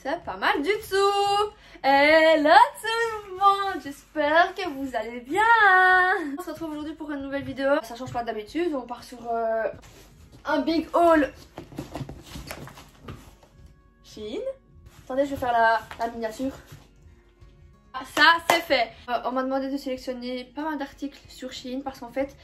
c'est pas mal du tout. Hello tout le monde, j'espère que vous allez bien. On se retrouve aujourd'hui pour une nouvelle vidéo. Ça change pas d'habitude, on part sur un big haul Shein. Attendez, je vais faire la miniature. Ça c'est fait. On m'a demandé de sélectionner pas mal d'articles sur Shein parce qu'en fait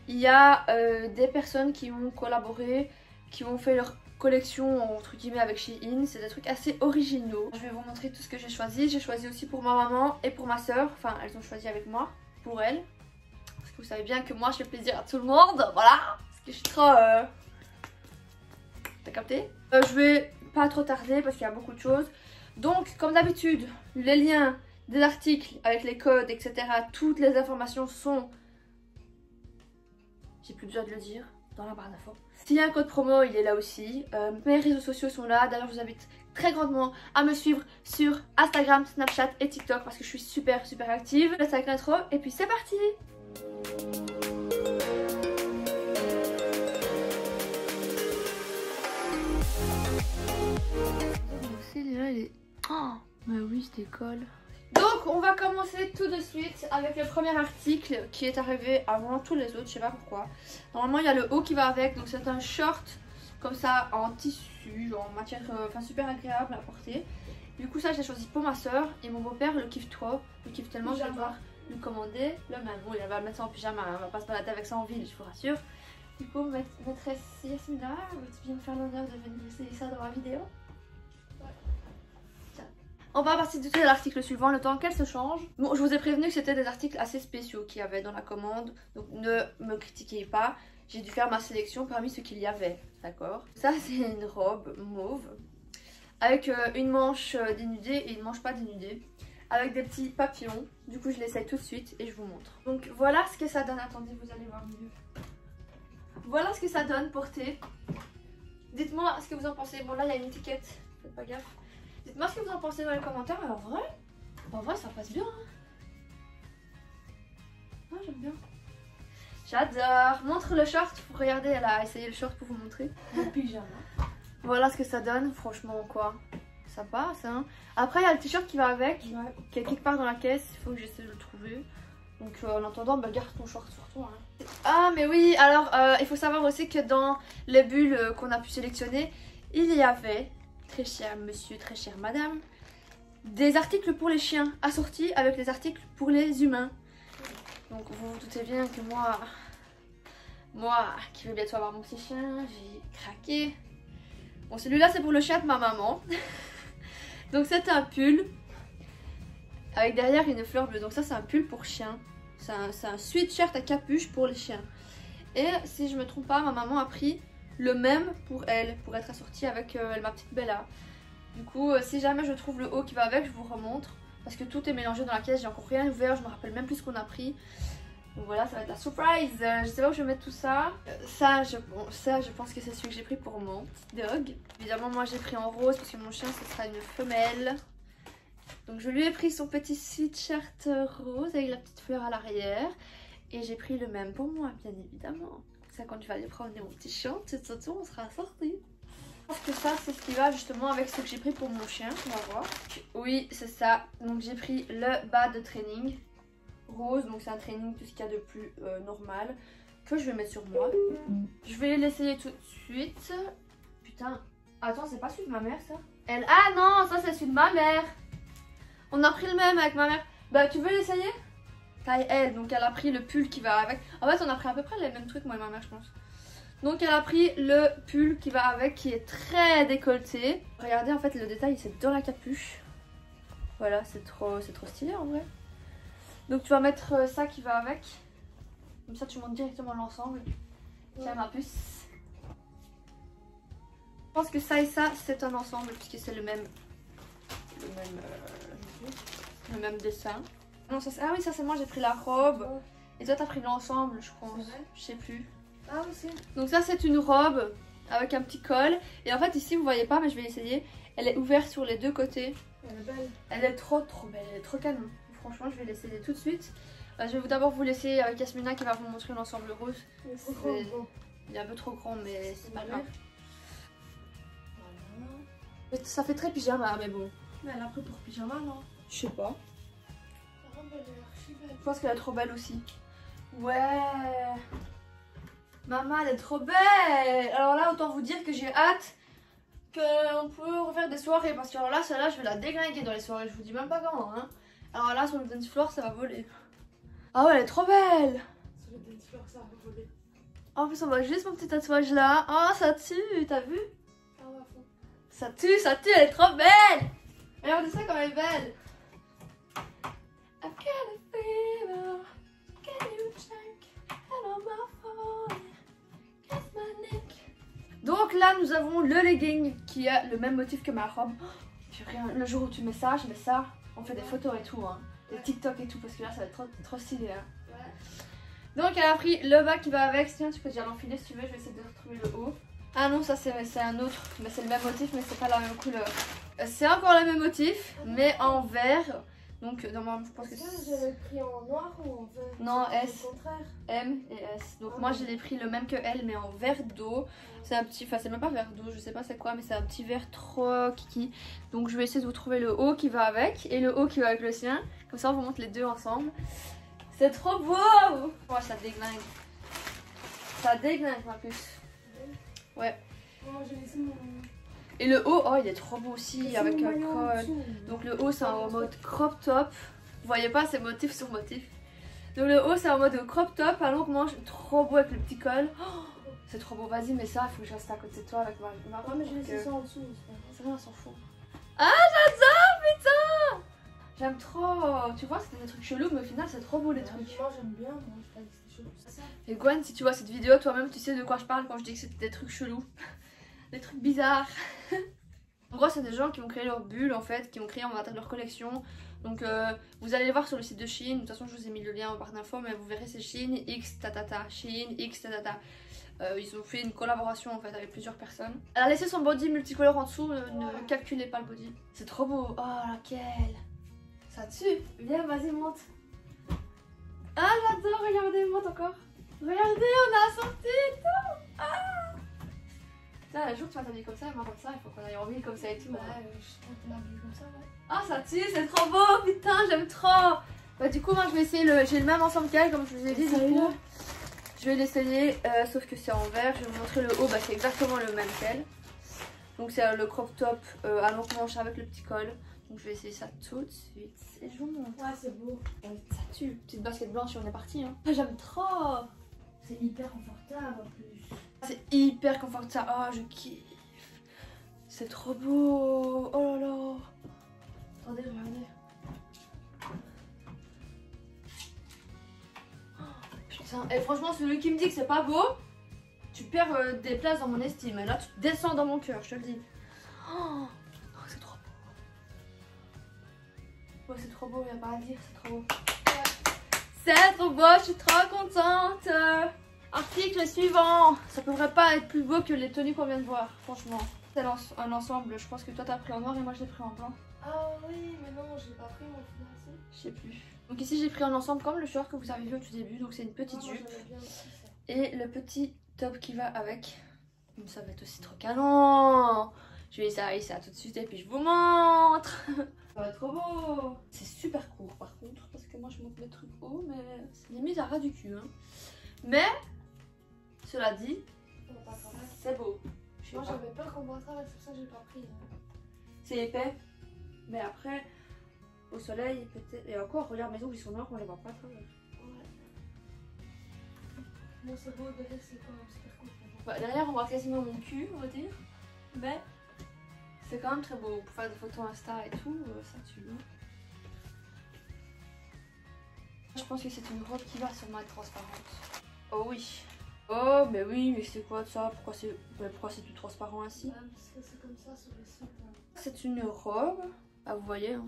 il y a des personnes qui ont collaboré, qui ont fait leur collection entre guillemets avec Shein. C'est des trucs assez originaux. Je vais vous montrer tout ce que j'ai choisi. J'ai choisi aussi pour ma maman et pour ma soeur. Enfin elles ont choisi avec moi pour elles. Parce que vous savez bien que moi je fais plaisir à tout le monde. Voilà. Parce que je suis trop... T'as capté? Je vais pas trop tarder parce qu'il y a beaucoup de choses. Donc comme d'habitude les liens des articles avec les codes etc. Toutes les informations sont... J'ai plus besoin de le dire dans la barre d'infos. S'il y a un code promo, il est là aussi. Mes réseaux sociaux sont là. D'ailleurs, je vous invite très grandement à me suivre sur Instagram, Snapchat et TikTok parce que je suis super active. Restez avec l'intro et puis c'est parti. Là, il est... Oh, bah oui, je décolle. Donc on va commencer tout de suite avec le premier article qui est arrivé avant tous les autres, je sais pas pourquoi. Normalement il y a le haut qui va avec, donc c'est un short comme ça en tissu, en matière enfin super agréable à porter. Du coup ça j'ai choisi pour ma soeur et mon beau-père le kiffe trop, le kiffe tellement que je vais devoir lui commander le même. Bon il va le mettre ça en pyjama, hein, on va pas se balader avec ça en ville je vous rassure. Du coup maîtresse Yasmina, veux-tu bien me faire l'honneur de venir essayer ça dans ma vidéo? On va passer tout de suite à l'article suivant, le temps qu'elle se change. Bon, je vous ai prévenu que c'était des articles assez spéciaux qu'il y avait dans la commande. Donc ne me critiquez pas. J'ai dû faire ma sélection parmi ce qu'il y avait. D'accord? Ça, c'est une robe mauve. Avec une manche dénudée et une manche pas dénudée. Avec des petits papillons. Du coup, je l'essaye tout de suite et je vous montre. Donc voilà ce que ça donne. Attendez, vous allez voir mieux. Voilà ce que ça donne porté. Dites-moi ce que vous en pensez. Bon, là, il y a une étiquette. Faites pas gaffe. Dites-moi ce que vous en pensez dans les commentaires. En vrai ça passe bien. Hein. Ah, j'aime bien. J'adore. Montre le short. Regardez, elle a essayé le short pour vous montrer. Le pyjama. Voilà ce que ça donne. Franchement, quoi. Ça passe, hein. Après, il y a le t-shirt qui va avec. Ouais. Qui est quelque part dans la caisse. Il faut que j'essaie de le trouver. Donc, en attendant, bah, garde ton short sur toi. Hein. Ah, mais oui. Alors, il faut savoir aussi que dans les bulles qu'on a pu sélectionner, il y avait... Très cher monsieur, très chère madame, des articles pour les chiens assortis avec les articles pour les humains. Donc vous vous doutez bien que moi qui vais bientôt avoir mon petit chien, j'ai craqué. Bon, celui-là c'est pour le chien de ma maman. Donc c'est un pull avec derrière une fleur bleue. Donc ça c'est un pull pour chien. C'est un sweatshirt à capuche pour les chiens. Et si je me trompe pas, ma maman a pris le même pour elle, pour être assortie avec ma petite Bella. Du coup, si jamais je trouve le haut qui va avec, je vous remontre. Parce que tout est mélangé dans la caisse, j'ai encore rien ouvert, je me rappelle même plus ce qu'on a pris. Donc voilà, ça va être la surprise. Je sais pas où je vais mettre tout ça. Ça, je pense que c'est celui que j'ai pris pour mon petit dog. Évidemment, moi j'ai pris en rose parce que mon chien, ce sera une femelle. Donc je lui ai pris son petit sweatshirt rose avec la petite fleur à l'arrière. Et j'ai pris le même pour moi, bien évidemment. Ça, quand tu vas aller promener mon petit chien, on sera assorti. Je pense que ça, c'est ce qui va justement avec ce que j'ai pris pour mon chien. On va voir. Oui, c'est ça. Donc j'ai pris le bas de training rose. Donc c'est un training, tout ce qu'il y a de plus normal. Que je vais mettre sur moi. Je vais l'essayer tout de suite. Putain. Attends, c'est pas celui de ma mère, ça? Elle... Ah non, ça c'est celui de ma mère. On a pris le même avec ma mère. Bah, tu veux l'essayer? Taille L, donc elle a pris le pull qui va avec. En fait on a pris à peu près les mêmes trucs moi et ma mère je pense. Donc elle a pris le pull qui va avec qui est très décolleté. Regardez en fait le détail c'est dans la capuche. Voilà c'est trop stylé en vrai. Donc tu vas mettre ça qui va avec. Comme ça tu montes directement l'ensemble. Tiens ma puce. Je pense que ça et ça c'est un ensemble puisque c'est le même dessin. Non, ça, ah oui, ça c'est moi, j'ai pris la robe. Et toi, t'as pris l'ensemble, je pense. Je sais plus. Ah aussi. Donc ça, c'est une robe avec un petit col. Et en fait, ici, vous voyez pas, mais je vais essayer. Elle est ouverte sur les deux côtés. Elle est belle. Elle est trop belle, elle est trop canon. Franchement, je vais l'essayer tout de suite. Je vais d'abord vous laisser avec Yasmina qui va vous montrer l'ensemble rose. Il est trop grand. Il est un peu trop grand, mais c'est pas grave. Voilà. Ça fait très pyjama, mais bon. Mais elle a pris pour pyjama, non? Je sais pas. La robe, elle est archi belle. Je pense qu'elle est trop belle aussi. Ouais. Maman, elle est trop belle. Alors là, autant vous dire que j'ai hâte qu'on peut refaire des soirées. Parce que alors là, celle-là, je vais la déglinguer dans les soirées. Je vous dis même pas quand. Hein. Alors là, sur le dance floor, ça va voler. Ah ouais, elle est trop belle. Sur le dance floor, ça va voler. En plus, on voit juste mon petit tatouage là. Oh, ça tue, t'as vu? Ah ouais, à fond. Ça tue, elle est trop belle. Regardez ça comme elle est belle. I've got a fever. Can you check? Hello, my phone. Kiss my neck. Donc là, nous avons le legging qui a le même motif que ma robe. Oh, purée, le jour où tu mets ça, je mets ça. On fait des photos et tout, hein. Des TikTok et tout, parce que là, ça va être trop stylé. Hein. Ouais. Donc, elle a pris le bas qui va avec. Tiens, tu peux déjà l'enfiler si tu veux. Je vais essayer de retrouver le haut. Ah non, ça c'est un autre. Mais c'est le même motif, mais c'est pas la même couleur. C'est encore le même motif, mais en vert. Donc, normalement, je pense que c'est. J'avais pris en noir ou en vert? Non, S. Au contraire. M et S. Donc, moi, je l'ai pris le même que elle, mais en vert d'eau. C'est un petit. Enfin, c'est même pas vert d'eau, je sais pas c'est quoi, mais c'est un petit vert trop kiki. Donc, je vais essayer de vous trouver le haut qui va avec et le haut qui va avec le sien. Comme ça, on vous montre les deux ensemble. C'est trop beau! Oh, ça déglingue. Ça déglingue en plus. Ouais. Moi, j'ai laissé mon. Et le haut, oh il est trop beau aussi avec un col. Donc le haut c'est en mode crop top. Vous voyez pas, c'est motif sur motif. Donc le haut c'est en mode crop top à longue manche, trop beau avec le petit col. Oh, c'est trop beau, vas-y mais ça il faut que je reste à côté de toi avec ma robe. Ouais mais j'ai laissé ça en dessous. C'est rien, on s'en fout. Ah j'adore putain. J'aime trop. Tu vois c'était des trucs chelous mais au final c'est trop beau les trucs. Moi j'aime bien, moi je crois que c'est chelou. Ça. Et Gwen si tu vois cette vidéo toi-même tu sais de quoi je parle quand je dis que c'était des trucs chelous. Des trucs bizarres. En gros, c'est des gens qui ont créé leur bulle en fait, qui ont créé leur collection. Donc, vous allez les voir sur le site de Shein. De toute façon, je vous ai mis le lien en barre d'infos, mais vous verrez, c'est Shein X tatata. Shein X tatata. Ils ont fait une collaboration en fait avec plusieurs personnes. Elle a laissé son body multicolore en dessous, ne calculez pas le body. C'est trop beau. Oh, laquelle? Ça tue. Viens, vas-y, monte. Ah, j'adore. Regardez, monte encore. Regardez, on a sorti et tout. Ah. Là, le jour que tu vas t'habiller comme ça et moi comme ça, il faut qu'on aille en ville comme ça et tout. Ouais, je compte m'habiller comme ça, ouais. Ah, ça tue, c'est trop beau, putain, j'aime trop. Bah, du coup, moi je vais essayer j'ai le même ensemble qu'elle, comme je vous ai dit. Du coup, je vais l'essayer, sauf que c'est en vert. Je vais vous montrer le haut, bah, c'est exactement le même qu'elle. Donc, c'est le crop top à longue manche avec le petit col. Donc, je vais essayer ça tout de suite. Et je vous montre. Ouais, c'est beau. Ça tue. Petite basket blanche et on est parti. Hein. J'aime trop. C'est hyper confortable en plus. C'est hyper confortable. Oh, je kiffe. C'est trop beau. Oh là là. Attendez, regardez. Oh, putain. Et franchement, celui qui me dit que c'est pas beau, tu perds des places dans mon estime. Et là, tu descends dans mon cœur, je te le dis. Oh, c'est trop beau. Ouais, c'est trop beau, il n'y a pas à dire, c'est trop beau. C'est trop beau, je suis trop contente. Article suivant. Ça pourrait pas être plus beau que les tenues qu'on vient de voir, franchement. C'est un ensemble, je pense que toi t'as pris en noir et moi je l'ai pris en blanc. Ah oui, mais non, je l'ai pas pris, moi je l'ai. Je sais plus. Donc ici j'ai pris un ensemble comme le short que vous avez vu au tout début, donc c'est une petite jupe. Bien aussi, ça. Et le petit top qui va avec. Donc ça va être aussi trop canon. Je vais essayer ça tout de suite et puis je vous montre. Ça va être trop beau. C'est super court par contre, parce que moi je monte mes trucs hauts, mais c'est limite à ras du cul. Hein. Mais, cela dit, c'est beau. Moi j'avais peur qu'on voit ça, c'est pour ça que j'ai pas pris. C'est épais, mais après, au soleil, peut-être. Et encore, regarde mes ongles, ils sont noirs, on les voit pas trop. Ouais. Bon, c'est beau, derrière c'est quand même super cool. Bah, derrière, on voit quasiment mon cul, on va dire. Mais, c'est quand même très beau. Pour faire des photos Insta et tout, ça tue. Je pense que c'est une robe qui va sûrement être transparente. Oh oui. Oh, mais oui, mais c'est quoi ça? Pourquoi c'est tout transparent ainsi? Parce que c'est comme ça sur les sites. C'est une robe, ah, vous voyez, hein,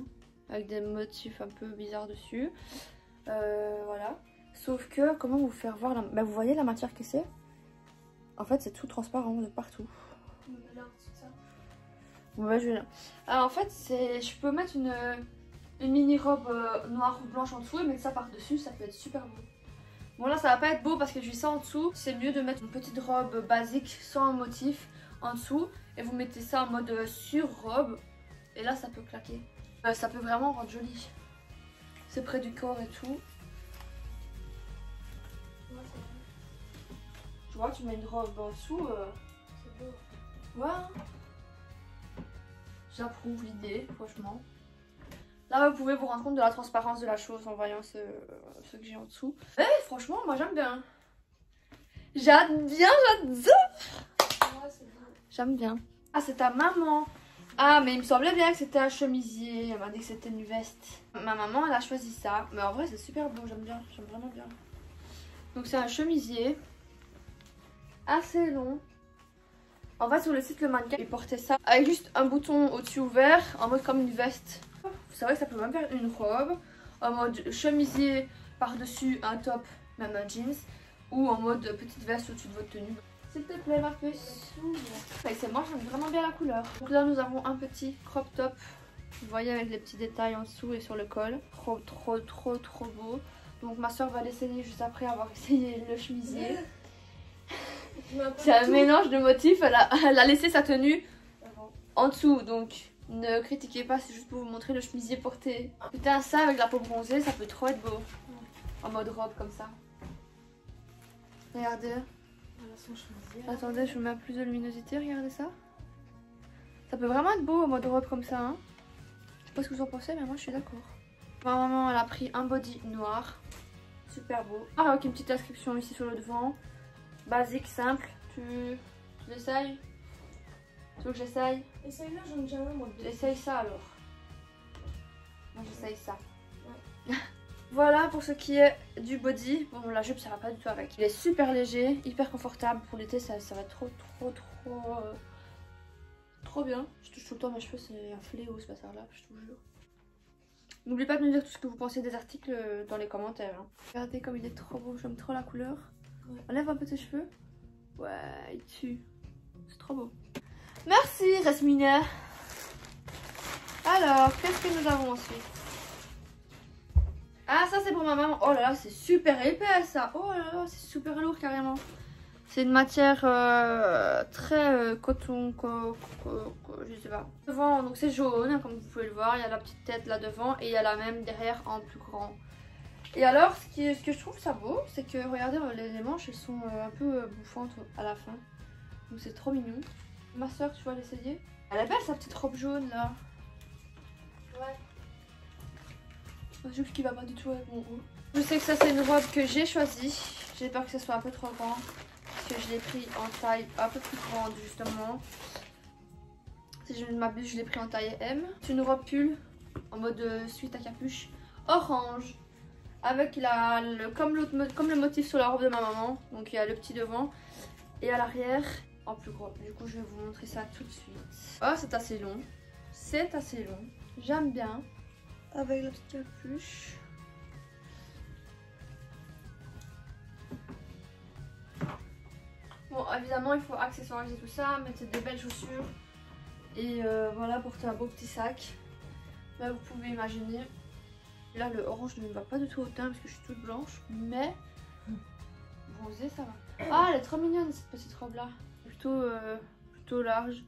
avec des motifs un peu bizarres dessus. Voilà. Sauf que, comment vous faire voir bah, vous voyez la matière que c'est? En fait, c'est tout transparent de partout. Là, c'est ça. Ouais, je vais là. Alors, en fait, je peux mettre une mini robe noire ou blanche en dessous et mettre ça par-dessus, ça peut être super beau. Bon là ça va pas être beau parce que j'ai ça en dessous. C'est mieux de mettre une petite robe basique sans motif en dessous et vous mettez ça en mode sur-robe et là ça peut claquer. Ça peut vraiment rendre joli. C'est près du corps et tout. Ouais, c'est bon. Tu vois, tu mets une robe en dessous. C'est beau. Ouais. J'approuve l'idée, franchement. Là, vous pouvez vous rendre compte de la transparence de la chose en voyant ce que j'ai en dessous. Eh, franchement, moi j'aime bien. J'adore. Ouais, c'est beau. J'aime bien. Ah, c'est ta maman. Ah, mais il me semblait bien que c'était un chemisier. Elle m'a dit que c'était une veste. Ma maman, elle a choisi ça. Mais en vrai, c'est super beau. J'aime bien. J'aime vraiment bien. Donc, c'est un chemisier. Assez long. En fait, sur le site, le mannequin, il portait ça avec juste un bouton au-dessus ouvert, en mode comme une veste. C'est vrai que ça peut même faire une robe, en mode chemisier par-dessus un top, même un jeans, ou en mode petite veste au-dessus de votre tenue. S'il te plaît, ma puce. C'est moi, j'aime vraiment bien la couleur. Donc là, nous avons un petit crop top. Vous voyez, avec les petits détails en dessous et sur le col. Trop beau. Donc ma soeur va l'essayer juste après avoir essayé le chemisier. C'est un mélange de motifs. Elle a laissé sa tenue en dessous, donc ne critiquez pas, c'est juste pour vous montrer le chemisier porté. Putain, ça avec la peau bronzée, ça peut trop être beau. En mode robe comme ça. Regardez. Voilà son chemisier. Attendez, je vous mets plus de luminosité, regardez ça. Ça peut vraiment être beau en mode robe comme ça. Hein. Je sais pas ce que vous en pensez, mais moi je suis d'accord. Ma maman, elle a pris un body noir. Super beau. Ah, avec une petite inscription ici sur le devant. Basique, simple. Tu l'essayes? Tu veux que j'essaye? Essaye-le, j'en ai jamais moi. J'essaye ça alors. Moi j'essaye ça. Ouais. Voilà pour ce qui est du body. Bon, la jupe ça va pas du tout avec. Il est super léger, hyper confortable. Pour l'été ça va être trop bien. Je touche tout le temps mes cheveux, c'est un fléau ce bazar là, je te jure. N'oubliez pas de me dire tout ce que vous pensez des articles dans les commentaires. Hein. Regardez comme il est trop beau, j'aime trop la couleur. Ouais. Enlève un peu tes cheveux. Ouais, il tue. C'est trop beau. Merci Resmina. Alors, qu'est-ce que nous avons ensuite? Ah, ça c'est pour ma maman. Oh là là, c'est super épais ça. Oh là là, c'est super lourd carrément. C'est une matière très coton, je sais pas. Devant, donc c'est jaune, comme vous pouvez le voir. Il y a la petite tête là devant et il y a la même derrière en plus grand. Et alors, ce que je trouve ça beau, c'est que regardez, les manches elles sont un peu bouffantes à la fin. Donc c'est trop mignon. Ma soeur, tu vas l'essayer? Elle est belle sa petite robe jaune là. Ouais. Un jupe qui va pas du tout avec mon haut. Je sais que ça c'est une robe que j'ai choisie. J'ai peur que ce soit un peu trop grand. Parce que je l'ai pris en taille un peu plus grande justement. Si je ne m'abuse, je l'ai pris en taille M. C'est une robe pull en mode suite à capuche orange. Avec comme le motif sur la robe de ma maman. Donc il y a le petit devant. Et à l'arrière en plus gros. Du coup je vais vous montrer ça tout de suite. Oh, c'est assez long. C'est assez long. J'aime bien. Avec la petite capuche. Bon, évidemment, il faut accessoiriser tout ça, mettre des belles chaussures. Et voilà, porter un beau petit sac. Là, vous pouvez imaginer. Là, le orange ne me va pas du tout au teint parce que je suis toute blanche. Mais bronzée, ça va. Ah, elle est trop mignonne cette petite robe-là. Plutôt large.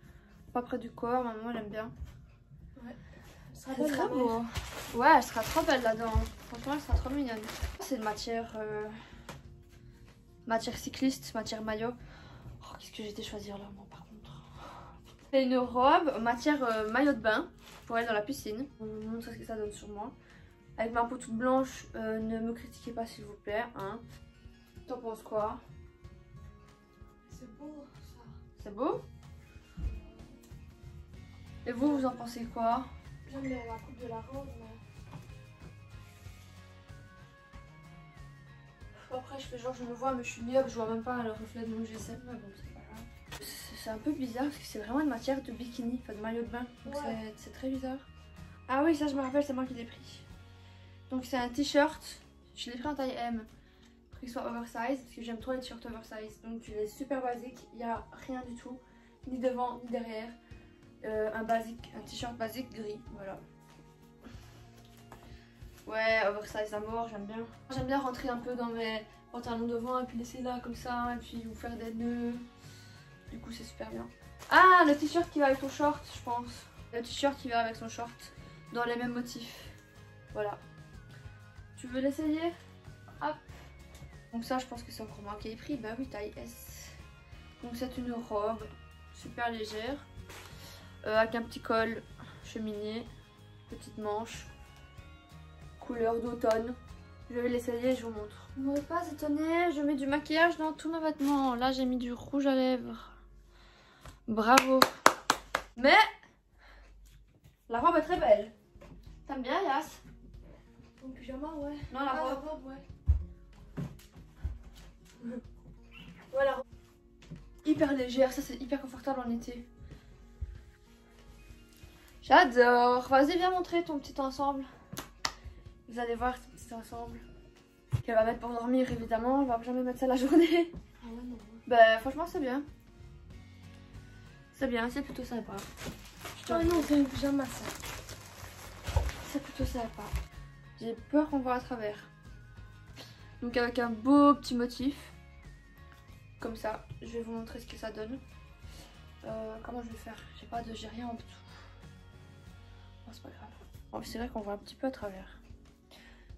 Pas près du corps, ma maman elle aime bien. Ouais. C'est très beau. Ouais, elle sera trop belle là-dedans. Franchement, elle sera trop mignonne. C'est une matière cycliste, matière maillot. Oh, qu'est-ce que j'ai été choisir là, moi, par contre. C'est une robe matière maillot de bain pour aller dans la piscine. Je vais vous montrer ce que ça donne sur moi. Avec ma peau toute blanche, ne me critiquez pas s'il vous plaît. Hein. T'en penses quoi? C'est beau ça. C'est beau? Et vous en pensez quoi? J'aime bien la coupe de la robe, mais... Après, je fais genre je me vois, mais je suis myope, je vois même pas le reflet de mon GSM. Mais bon, c'est pas grave. C'est un peu bizarre parce que c'est vraiment une matière de bikini, enfin de maillot de bain. Donc ouais. C'est très bizarre. Ah oui, ça je me rappelle, c'est moi qui l'ai pris. Donc c'est un t-shirt. Je l'ai pris en taille M. Pour qu'il soit oversize, parce que j'aime trop les t-shirts oversize. Donc il est super basique, il n'y a rien du tout. Ni devant, ni derrière. Un t-shirt basique gris, voilà. Ouais, oversize à mort, j'aime bien. J'aime bien rentrer un peu dans mes pantalons devant et puis laisser là comme ça et puis vous faire des nœuds. Du coup c'est super bien. Ah, le t-shirt qui va avec ton short, je pense. Le t-shirt qui va avec son short dans les mêmes motifs. Voilà. Tu veux l'essayer? Hop. Donc ça, je pense que c'est encore marqué prix. Bah oui, taille S. Donc c'est une robe super légère. Avec un petit col cheminier. Petite manche. Couleur d'automne. Je vais l'essayer et je vous montre. Vous n'aurez pas étonné, je mets du maquillage dans tous mes vêtements. Là, j'ai mis du rouge à lèvres. Bravo. Mais la robe est très belle. T'aimes bien, Yas? Mon pyjama, ouais. Non, la robe. La robe, ouais. Voilà. Hyper légère, ça c'est hyper confortable en été. J'adore. Vas-y, viens montrer ton petit ensemble. Vous allez voir ton petit ensemble. Qu'elle va mettre pour dormir, évidemment. On va jamais mettre ça la journée. Ah ouais, non. Bah, franchement, c'est bien. C'est bien, c'est plutôt sympa. Ah non, c'est un pyjama, ça. C'est plutôt sympa. J'ai peur qu'on voit à travers. Donc avec un beau petit motif. Comme ça. Je vais vous montrer ce que ça donne. Comment je vais faire? J'ai rien en dessous. Oh, c'est pas grave. Bon, c'est vrai qu'on voit un petit peu à travers.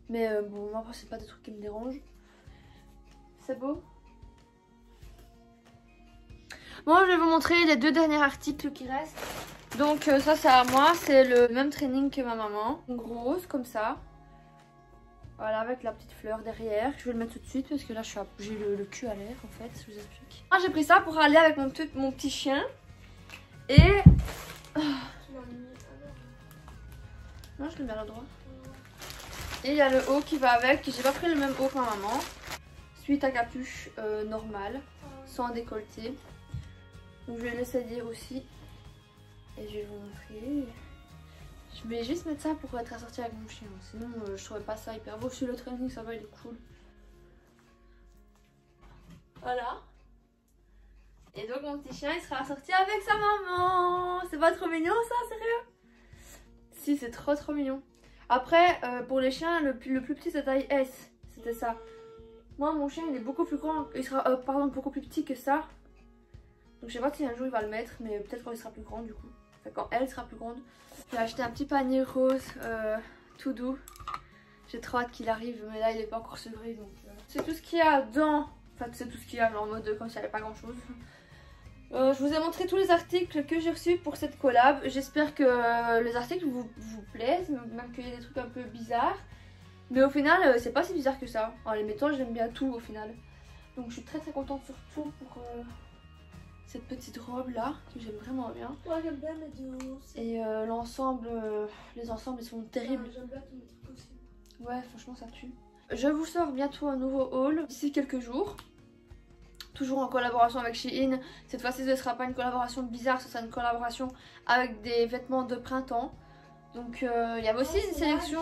Mais bon, moi c'est pas des trucs qui me dérangent. C'est beau? Bon, je vais vous montrer les deux derniers articles qui restent. Donc ça c'est à moi, c'est le même training que ma maman. Rose comme ça. Voilà, avec la petite fleur derrière. Je vais le mettre tout de suite parce que là j'ai le cul à l'air en fait, je vous explique. Moi j'ai pris ça pour aller avec mon petit chien. Et... Tu l'as mis à l'heure. Non, je le mets à l'endroit. Et il y a le haut qui va avec. J'ai pas pris le même haut que ma maman. Suite à capuche normale, sans décolleté. Donc je vais l'essayer aussi. Et je vais vous montrer. Je vais juste mettre ça pour être assortie avec mon chien. Sinon je trouvais pas ça hyper beau. Sur le training ça va, il est cool. Voilà. Et donc mon petit chien il sera assorti avec sa maman. C'est pas trop mignon ça, sérieux? Si, c'est trop mignon. Après pour les chiens le plus petit c'est taille S. C'était ça. Moi mon chien il est beaucoup plus grand. Il sera beaucoup plus petit que ça. Donc je sais pas si un jour il va le mettre. Mais peut-être quand il sera plus grand du coup. Enfin, quand elle sera plus grande. J'ai acheté un petit panier rose tout doux. J'ai trop hâte qu'il arrive, mais là il est pas encore sevré donc. C'est tout ce qu'il y a dans. Enfin c'est tout ce qu'il y a en mode comme s'il n'y avait pas grand chose. Je vous ai montré tous les articles que j'ai reçus pour cette collab. J'espère que les articles vous plaisent, même qu'il y a des trucs un peu bizarres. Mais au final c'est pas si bizarre que ça. En les mettant j'aime bien tout au final. Donc je suis très contente surtout pour cette petite robe là que j'aime vraiment bien. Ouais, j'aime bien mes deux aussi. Et l'ensemble, les ensembles ils sont terribles. J'aime bien tous mes trucs aussi. Ouais, franchement ça tue. Je vous sors bientôt un nouveau haul d'ici quelques jours. Toujours en collaboration avec Shein. Cette fois-ci ce ne sera pas une collaboration bizarre, ce sera une collaboration avec des vêtements de printemps. Donc il y avait aussi une sélection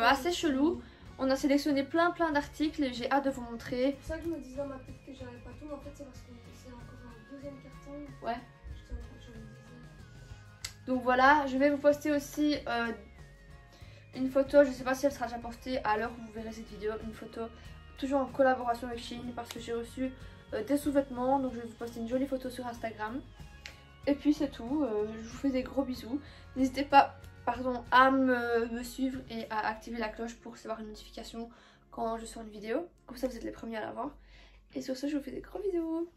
assez chelou. On a sélectionné plein d'articles et j'ai hâte de vous montrer. C'est ça que je me disais dans ma tête que j'avais pas tout, mais en fait c'est parce que c'est encore un deuxième carton. Ouais. Je me disais. Donc voilà, je vais vous poster aussi une photo, je sais pas si elle sera déjà postée à l'heure où vous verrez cette vidéo, une photo toujours en collaboration avec Shein parce que j'ai reçu des sous-vêtements, donc je vais vous poster une jolie photo sur Instagram. Et puis c'est tout, je vous fais des gros bisous. N'hésitez pas à me suivre et à activer la cloche pour recevoir une notification quand je sors une vidéo. Comme ça vous êtes les premiers à la voir. Et sur ce je vous fais des gros bisous.